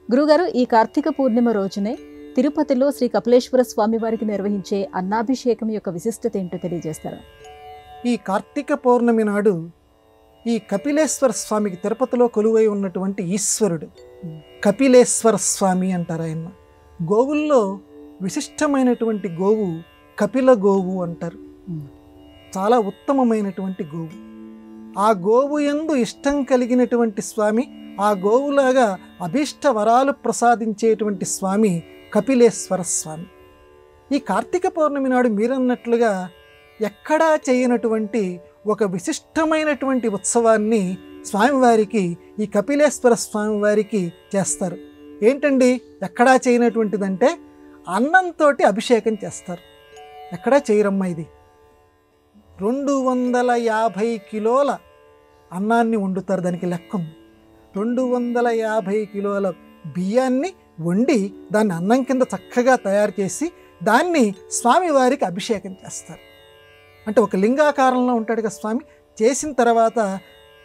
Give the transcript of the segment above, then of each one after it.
గురుగారు, ఈ కార్తీక పూర్ణిమ రోజునే తిరుపతిలో శ్రీ కపిలేశ్వర స్వామి వారికి నిర్వహించే అన్నాభిషేకం యొక్క విశిష్టత ఏంటో తెలియజేస్తారా? ఈ కార్తీక పౌర్ణమి నాడు ఈ కపిలేశ్వర స్వామికి తిరుపతిలో కొలువై ఉన్నటువంటి ఈశ్వరుడు కపిలేశ్వర స్వామి అంటారు. ఆయన గోవుల్లో విశిష్టమైనటువంటి గోవు కపిల గోవు అంటారు. చాలా ఉత్తమమైనటువంటి గోవు. ఆ గోవు యందు ఇష్టం కలిగినటువంటి స్వామి, ఆ గోవులాగా అభీష్ట వరాలు ప్రసాదించేటువంటి స్వామి కపిలేశ్వర స్వామి. ఈ కార్తీక పౌర్ణమి నాడు మీరన్నట్లుగా ఎక్కడా చేయనటువంటి ఒక విశిష్టమైనటువంటి ఉత్సవాన్ని స్వామివారికి, ఈ కపిలేశ్వర స్వామివారికి చేస్తారు. ఏంటండి ఎక్కడా చేయనటువంటిదంటే అన్నంతో అభిషేకం చేస్తారు. ఎక్కడా చేయరమ్మా. ఇది 250 కిలోల అన్నాన్ని వండుతారు. దానికి లెక్క ఉంది. 250 కిలోల బియ్యాన్ని వండి దాన్ని అన్నం కింద చక్కగా తయారు చేసి దాన్ని స్వామివారికి అభిషేకం చేస్తారు. అంటే ఒక లింగాకారంలో ఉంటాడు కదా స్వామి. చేసిన తర్వాత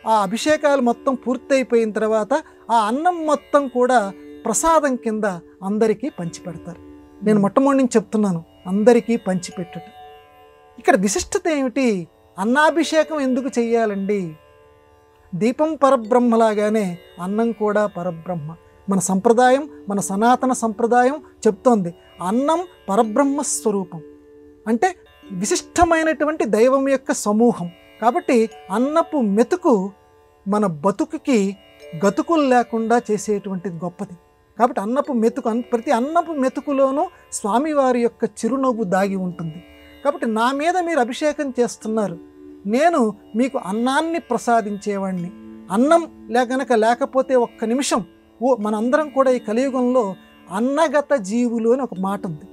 ఆ అభిషేకాలు మొత్తం పూర్తయిపోయిన తర్వాత ఆ అన్నం మొత్తం కూడా ప్రసాదం కింద అందరికీ పంచిపెడతారు. నేను మొట్టమొదటి నుంచి చెప్తున్నాను, అందరికీ పంచిపెట్టుట. ఇక్కడ విశిష్టత ఏమిటి? అన్నాభిషేకం ఎందుకు చెయ్యాలండి? దీపం పరబ్రహ్మలాగానే అన్నం కూడా పరబ్రహ్మ. మన సంప్రదాయం, మన సనాతన సంప్రదాయం చెప్తోంది అన్నం పరబ్రహ్మ స్వరూపం, అంటే విశిష్టమైనటువంటి దైవం యొక్క సమూహం. కాబట్టి అన్నపు మెతుకు మన బతుకుకి గతుకులు లేకుండా చేసేటువంటిది గొప్పది. కాబట్టి అన్నపు మెతుకు, ప్రతి అన్నపు మెతుకులోనూ స్వామివారి యొక్క చిరునవ్వు దాగి ఉంటుంది. కాబట్టి నా మీద మీరు అభిషేకం చేస్తున్నారు, నేను మీకు అన్నాన్ని ప్రసాదించేవాడిని. అన్నం లేకపోతే ఒక్క నిమిషం మనందరం కూడా ఈ కలియుగంలో అన్నగత జీవులు అని ఒక మాట ఉంది.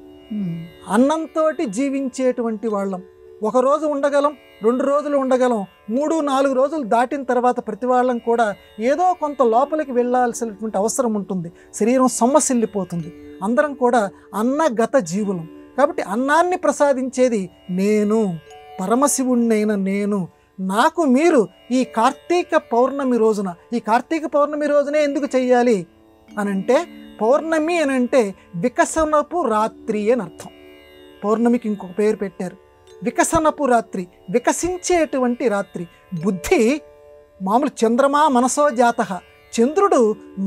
అన్నంతో జీవించేటువంటి వాళ్ళం. ఒకరోజు ఉండగలం, 2 రోజులు ఉండగలం, 3-4 రోజులు దాటిన తర్వాత ప్రతి వాళ్ళం కూడా ఏదో కొంత లోపలికి వెళ్ళాల్సినటువంటి అవసరం ఉంటుంది. శరీరం సొమ్మసిల్లిపోతుంది. అందరం కూడా అన్నగత జీవులం. కాబట్టి అన్నాన్ని ప్రసాదించేది నేను, పరమశివుణ్ణైన నేను. నాకు మీరు ఈ కార్తీక పౌర్ణమి రోజున, ఈ కార్తీక పౌర్ణమి రోజునే ఎందుకు చెయ్యాలి అనంటే, పౌర్ణమి అనంటే వికసనపు రాత్రి అని అర్థం. పౌర్ణమికి ఇంకొక పేరు పెట్టారు, వికసనపు రాత్రి, వికసించేటువంటి రాత్రి. బుద్ధి మామూలు చంద్రమా మనసో జాతః, చంద్రుడు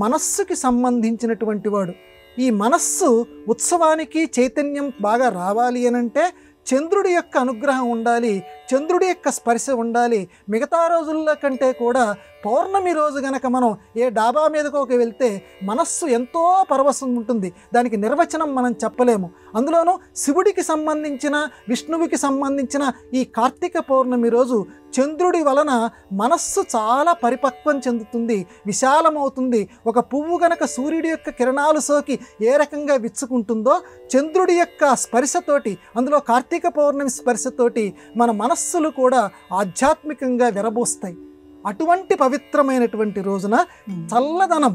మనస్సుకి సంబంధించినటువంటి వాడు. ఈ మనస్సు ఉత్సవానికి చైతన్యం బాగా రావాలి అనంటే చంద్రుడి యొక్క అనుగ్రహం ఉండాలి, చంద్రుడి యొక్క స్పర్శ ఉండాలి. మిగతా రోజుల్లో కంటే కూడా పౌర్ణమి రోజు గనక మనం ఏ డాబా మీదకోకి వెళ్తే మనస్సు ఎంతో పరవశం ఉంటుంది. దానికి నిర్వచనం మనం చెప్పలేము. అందులోనూ శివుడికి సంబంధించిన, విష్ణువుకి సంబంధించిన ఈ కార్తీక పౌర్ణమి రోజు చంద్రుడి వలన మనస్సు చాలా పరిపక్వం చెందుతుంది, విశాలమవుతుంది. ఒక పువ్వు గనక సూర్యుడి యొక్క కిరణాలు సోకి ఏ రకంగా విచ్చుకుంటుందో, చంద్రుడి యొక్క స్పర్శతోటి, అందులో కార్తీక పౌర్ణమి స్పర్శతోటి మన మనస్సులు కూడా ఆధ్యాత్మికంగా విరబోస్తాయి. అటువంటి పవిత్రమైనటువంటి రోజున చల్లదనం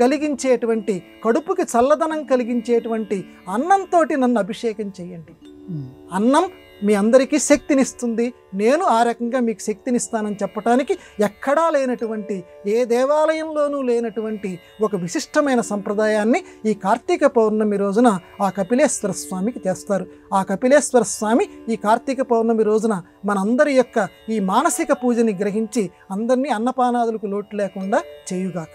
కలిగించేటువంటి, కడుపుకి చల్లదనం కలిగించేటువంటి అన్నంతో నన్ను అభిషేకం చేయండి. అన్నం మీ అందరికీ శక్తినిస్తుంది, నేను ఆ రకంగా మీకు శక్తినిస్తానని చెప్పడానికి ఎక్కడా లేనటువంటి, ఏ దేవాలయంలోనూ లేనటువంటి ఒక విశిష్టమైన సంప్రదాయాన్ని ఈ కార్తీక పౌర్ణమి రోజున ఆ కపిలేశ్వర స్వామికి చేస్తారు. ఆ కపిలేశ్వర స్వామి ఈ కార్తీక పౌర్ణమి రోజున మనందరి యొక్క ఈ మానసిక పూజని గ్రహించి అందరినీ అన్నపానాదులకు లోటు లేకుండా చేయుగాక.